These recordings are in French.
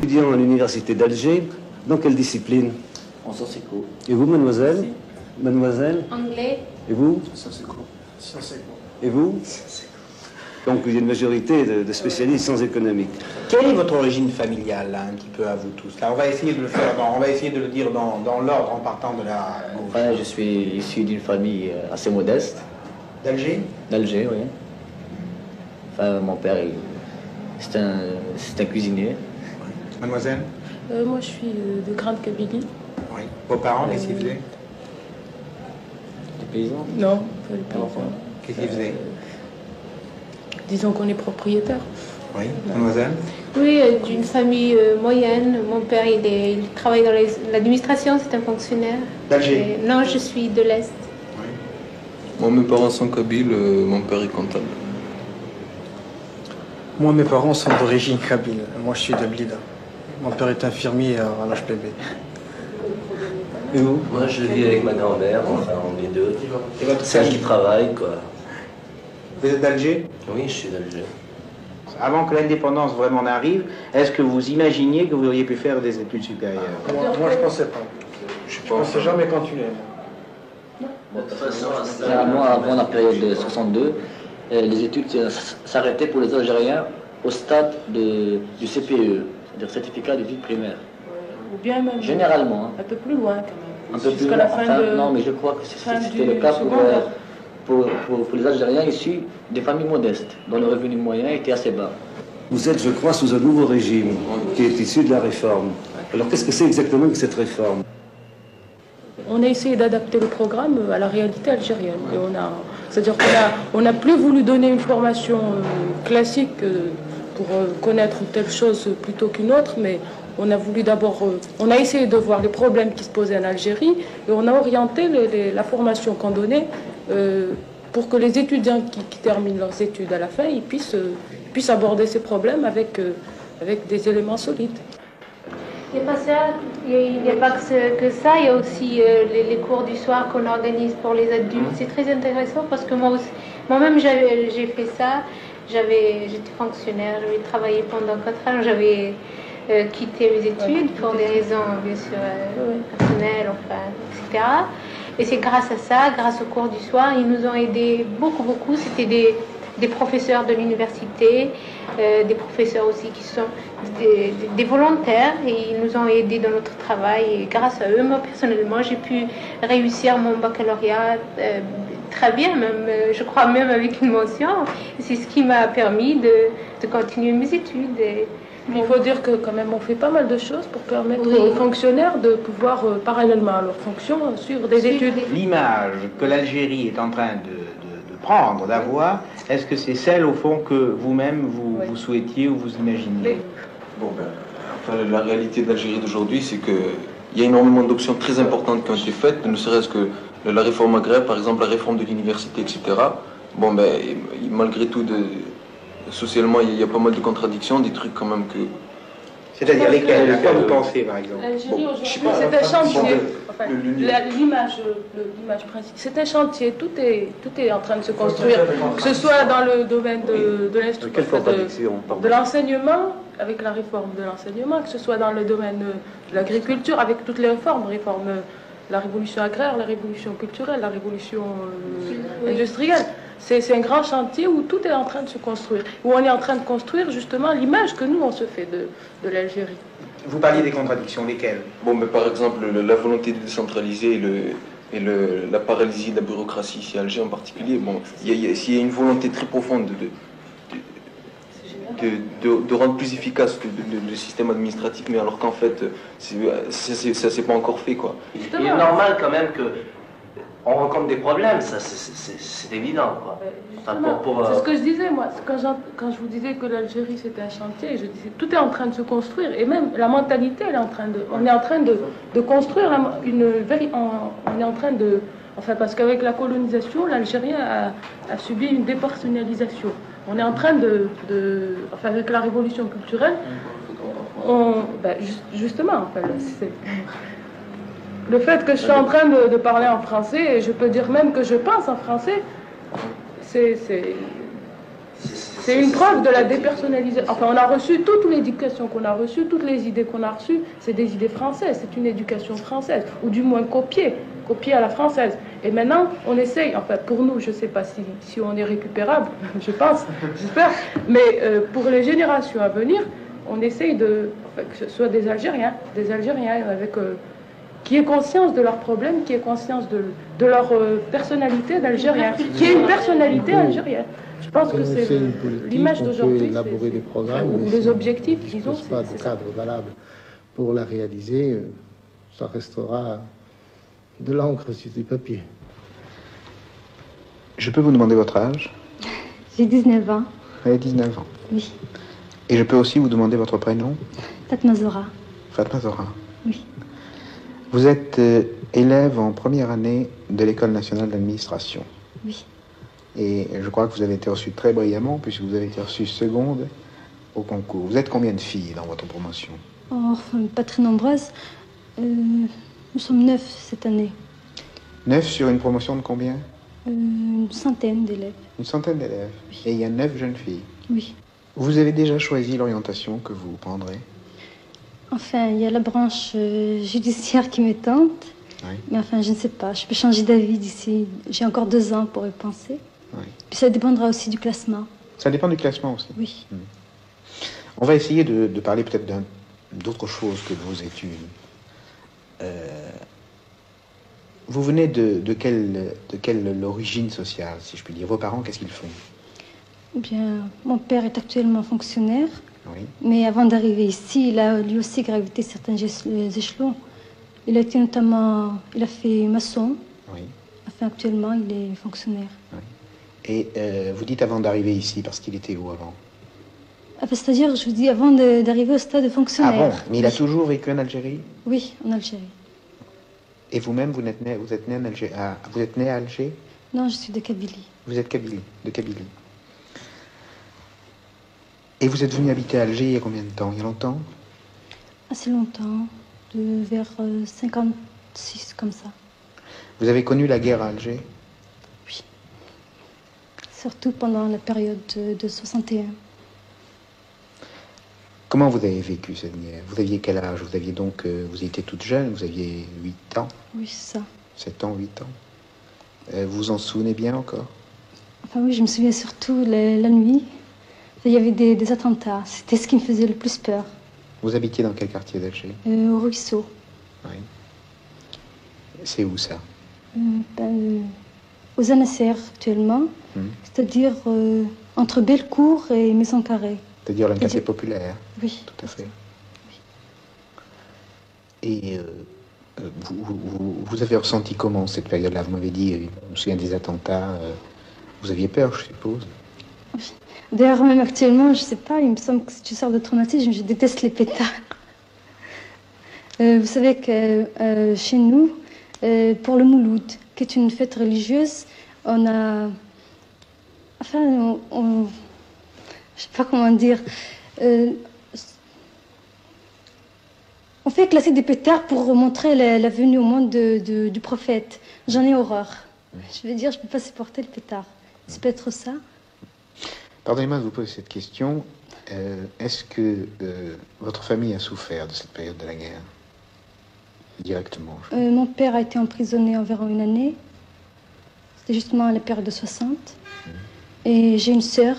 Étudiant à l'université d'Alger, dans quelle discipline? En sciences éco. Et vous, mademoiselle? Si. Mademoiselle? Anglais. Et vous? Sciences éco. Sciences éco. Et vous? Donc il y a une majorité de spécialistes sciences économiques. Quelle est votre origine familiale, là, un petit peu à vous tous? Là, on va essayer de le faire, on va essayer de le dire dans l'ordre en partant de la gauche. Enfin, je suis issu d'une famille assez modeste. D'Alger? D'Alger, oui. Enfin, mon père, c'est un cuisinier. Mademoiselle? Moi, je suis de Grande Kabylie. Oui. Vos parents, qu'est-ce qu'ils faisaient? Des paysans? Non, pas les paysans. Qu'est-ce qu'ils faisaient? Disons qu'on est propriétaire. Oui. Mademoiselle? Oui, d'une famille moyenne. Mon père, il travaille dans l'administration, c'est un fonctionnaire. D'Alger? Non, je suis de l'Est. Oui. Moi, mes parents sont kabyles, mon père est comptable. Moi, mes parents sont d'origine kabyle. Moi, je suis de Blida. Mon père est infirmier à l'HPB. Et vous? Moi, je vis avec ma grand-mère, enfin, on est deux. Et votre Celle qui famille? travaille, quoi. Vous êtes d'Alger? Oui, je suis d'Alger. Avant que l'indépendance vraiment arrive, est-ce que vous imaginiez que vous auriez pu faire des études supérieures? Moi, je pensais pas. Je pensais jamais continuer. De toute façon, moi, avant la période de 62, les études s'arrêtaient pour les Algériens au stade du CPE, c'est-à-dire certificat d'études primaires. Ou bien même Généralement. Hein. un peu plus loin quand même. Un peu plus Jusqu'à loin. la fin Enfin, de... non, mais je crois que c'était le du cas secondaire. pour les Algériens issus des familles modestes, dont le revenu moyen était assez bas. Vous êtes, je crois, sous un nouveau régime qui est issu de la réforme. Alors qu'est-ce que c'est exactement que cette réforme? On a essayé d'adapter le programme à la réalité algérienne. Et c'est-à-dire qu'on n'a plus voulu donner une formation classique pour connaître telle chose plutôt qu'une autre, mais on a voulu d'abord, on a essayé de voir les problèmes qui se posaient en Algérie et on a orienté la formation qu'on donnait pour que les étudiants qui terminent leurs études à la fin, ils puissent aborder ces problèmes avec des éléments solides. Il n'y a pas ça, il n'y a pas que ça, il y a aussi les cours du soir qu'on organise pour les adultes. C'est très intéressant parce que moi-même j'ai fait ça. J'étais fonctionnaire, j'avais travaillé pendant 4 ans, j'avais quitté mes études pour des raisons bien sûr personnelles, enfin, etc. Et c'est grâce à ça, grâce au cours du soir, ils nous ont aidés beaucoup. C'était des professeurs de l'université, des professeurs aussi qui sont des volontaires et ils nous ont aidés dans notre travail. Et grâce à eux, moi personnellement, j'ai pu réussir mon baccalauréat très bien, même, je crois même avec une mention. C'est ce qui m'a permis de continuer mes études. Il faut dire que quand même on fait pas mal de choses pour permettre aux fonctionnaires de pouvoir, parallèlement à leurs fonctions, suivre des études. L'image que l'Algérie est en train de prendre, d'avoir, est-ce que c'est celle au fond que vous-même vous souhaitiez ou vous imaginiez? Bon, enfin, la réalité de l'Algérie d'aujourd'hui, c'est qu'il y a énormément d'options très importantes qui ont été faites, ne serait-ce que la réforme agraire, par exemple, la réforme de l'université, etc. Bon, ben, malgré tout, socialement, il y a pas mal de contradictions, des trucs quand même que... C'est-à-dire lesquels? À quoi vous pensez, par exemple? L'Algérie Bon, je sais aujourd'hui, pas, c'est un chantier. enfin, L'image principale, c'est un chantier. Tout est en train de se construire, que ce soit dans le domaine Quelle contradiction? de l'enseignement, avec la réforme de l'enseignement, que ce soit dans le domaine de l'agriculture, avec toutes les réformes, la révolution agraire, la révolution culturelle, la révolution industrielle. C'est un grand chantier où tout est en train de se construire, où on est en train de construire justement l'image que nous on se fait de l'Algérie. Vous parliez des contradictions, lesquelles? Bon, mais par exemple, la volonté de décentraliser la paralysie de la bureaucratie ici à Alger en particulier, bon, il y a une volonté très profonde de rendre plus efficace le système administratif, mais alors qu'en fait, ça s'est pas encore fait, quoi. Il est normal quand même que on rencontre des problèmes, ça c'est évident, quoi. Enfin, C'est ce que je disais, moi, quand je vous disais que l'Algérie c'était un chantier, je disais tout est en train de se construire, et même la mentalité, on est en train de construire on est en train de, enfin parce qu'avec la colonisation, l'Algérien a subi une dépersonnalisation. On est en train enfin avec la révolution culturelle, justement, enfin, le fait que je suis en train de parler en français, et je peux dire même que je pense en français, c'est c'est une preuve de la dépersonnalisation. Enfin, on a reçu toute l'éducation qu'on a reçue, toutes les idées qu'on a reçues, c'est des idées françaises, c'est une éducation française, ou du moins copiée à la française. Et maintenant, on essaye, enfin pour nous, je ne sais pas si on est récupérable, je pense, j'espère, mais pour les générations à venir, on essaye que ce soit des Algériens avec... qui aient conscience de leurs problèmes, qui aient conscience de leur personnalité d'Algérien, qui ait une personnalité algérienne. Je pense que c'est l'image d'aujourd'hui, élaborer des programmes, ou les objectifs, disons. Si pas de cadre valable pour la réaliser, ça restera de l'encre sur du papier. Je peux vous demander votre âge? J'ai 19 ans. Vous avez 19 ans. Oui. Et je peux aussi vous demander votre prénom? Fatma Zora. Fatma Zora. Oui. Vous êtes élève en première année de l'École nationale d'administration. Oui. Et je crois que vous avez été reçue très brillamment, puisque vous avez été reçue seconde au concours. Vous êtes combien de filles dans votre promotion? Oh, pas très nombreuses. Nous sommes 9 cette année. 9 sur une promotion de combien? Une centaine d'élèves. Une centaine d'élèves. Oui. Et il y a 9 jeunes filles. Oui. Vous avez déjà choisi l'orientation que vous prendrez? Enfin, il y a la branche judiciaire qui me tente. Oui. Mais enfin, je ne sais pas. Je peux changer d'avis d'ici. J'ai encore 2 ans pour y penser. Oui. Puis ça dépendra aussi du classement. Ça dépend du classement aussi. Oui. On va essayer de parler peut-être d'autre chose que de vos études. Vous venez de quelle origine sociale, si je puis dire? Vos parents, qu'est-ce qu'ils font? Eh bien, mon père est actuellement fonctionnaire. Oui. Mais avant d'arriver ici, il a lui aussi gravité certains échelons. Il a fait maçon. Oui. Enfin, actuellement, il est fonctionnaire. Oui. Et vous dites avant d'arriver ici, parce qu'il était où avant? C'est-à-dire, je vous dis, avant d'arriver au stade de fonctionnaire. Ah bon? Mais il a Oui. toujours vécu en Algérie? Oui, en Algérie. Et vous-même, vous êtes né en Algérie? Vous êtes né à Alger? Non, je suis de Kabylie. Vous êtes de Kabylie. Et vous êtes venu habiter à Alger il y a combien de temps? Il y a longtemps? Assez longtemps, vers 56, comme ça. Vous avez connu la guerre à Alger? Oui. Surtout pendant la période de 61. Comment vous avez vécu cette guerre? Vous aviez quel âge? Vous aviez donc, vous étiez toute jeune, vous aviez 8 ans? Oui, c'est ça. 7 ans, 8 ans. Vous vous en souvenez bien encore? Enfin oui, je me souviens surtout la nuit. Il y avait des attentats. C'était ce qui me faisait le plus peur. Vous habitiez dans quel quartier d'Alger? Au Ruisseau. Oui. C'est où ça? Aux Anasser actuellement. C'est-à-dire entre Bellecour et Maison Carrée. C'est-à-dire le quartier populaire? Oui. Tout à fait. Oui. Et vous avez ressenti comment cette période-là? Vous m'avez dit, je me souviens des attentats. Vous aviez peur, je suppose? Oui. D'ailleurs, même actuellement, je ne sais pas, il me semble que c'est une sorte de traumatisme. Je déteste les pétards. Vous savez que chez nous, pour le Mouloud, qui est une fête religieuse, on a... Enfin, je ne sais pas comment dire. On fait éclater des pétards pour montrer la venue au monde du prophète. J'en ai horreur. Je veux dire, je ne peux pas supporter le pétard. Ça peut être ça. Pardonnez-moi de vous poser cette question. Est-ce que votre famille a souffert de cette période de la guerre? Directement. Mon père a été emprisonné environ 1 année. C'était justement à la période de 60. Et j'ai une sœur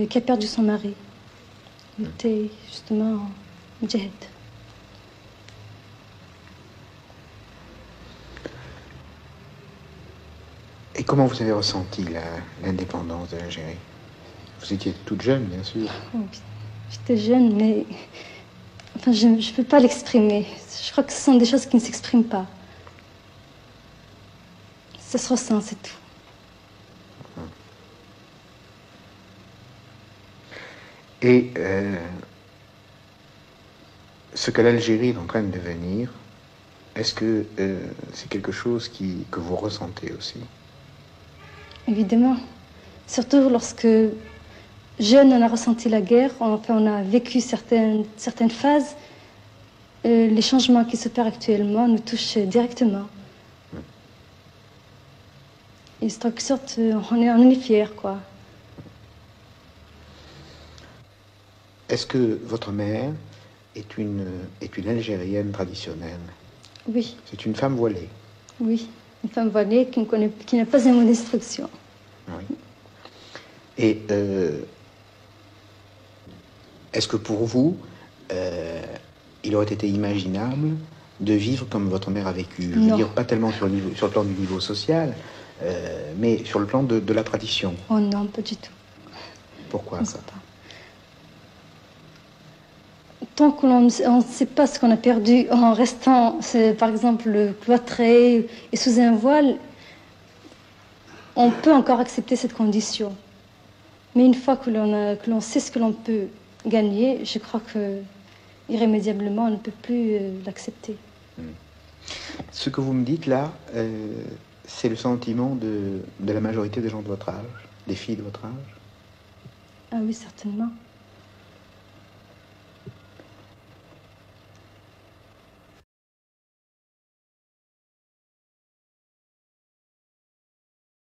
qui a perdu son mari. Elle était justement en djihad. Et comment vous avez ressenti l'indépendance de l'Algérie? Vous étiez toute jeune, bien sûr. Oh, j'étais jeune, mais enfin, je ne peux pas l'exprimer. Je crois que ce sont des choses qui ne s'expriment pas. Ça se ressent, c'est tout. Et ce que l'Algérie est en train de devenir, est-ce que c'est quelque chose que vous ressentez aussi? Évidemment. Surtout lorsque, jeune, on a ressenti la guerre, enfin, on a vécu certaines phases. Les changements qui s'opèrent actuellement nous touchent directement. Et c'est en quelque sorte, on en est fiers, quoi. est-ce que votre mère est une Algérienne traditionnelle? Oui, C'est une femme voilée? oui. Une femme voilée qui n'a pas un mot d'instruction. Oui. Et est-ce que pour vous, il aurait été imaginable de vivre comme votre mère a vécu? Je veux dire, pas tellement sur le plan du niveau social, mais sur le plan de la tradition. Oh non, pas du tout. Pourquoi ça? Tant qu'on ne sait pas ce qu'on a perdu en restant, par exemple, cloîtré et sous un voile, on peut encore accepter cette condition. Mais une fois que l'on sait ce que l'on peut gagner, je crois que irrémédiablement, on ne peut plus l'accepter. Ce que vous me dites là, c'est le sentiment de la majorité des gens de votre âge, des filles de votre âge? Ah oui, certainement.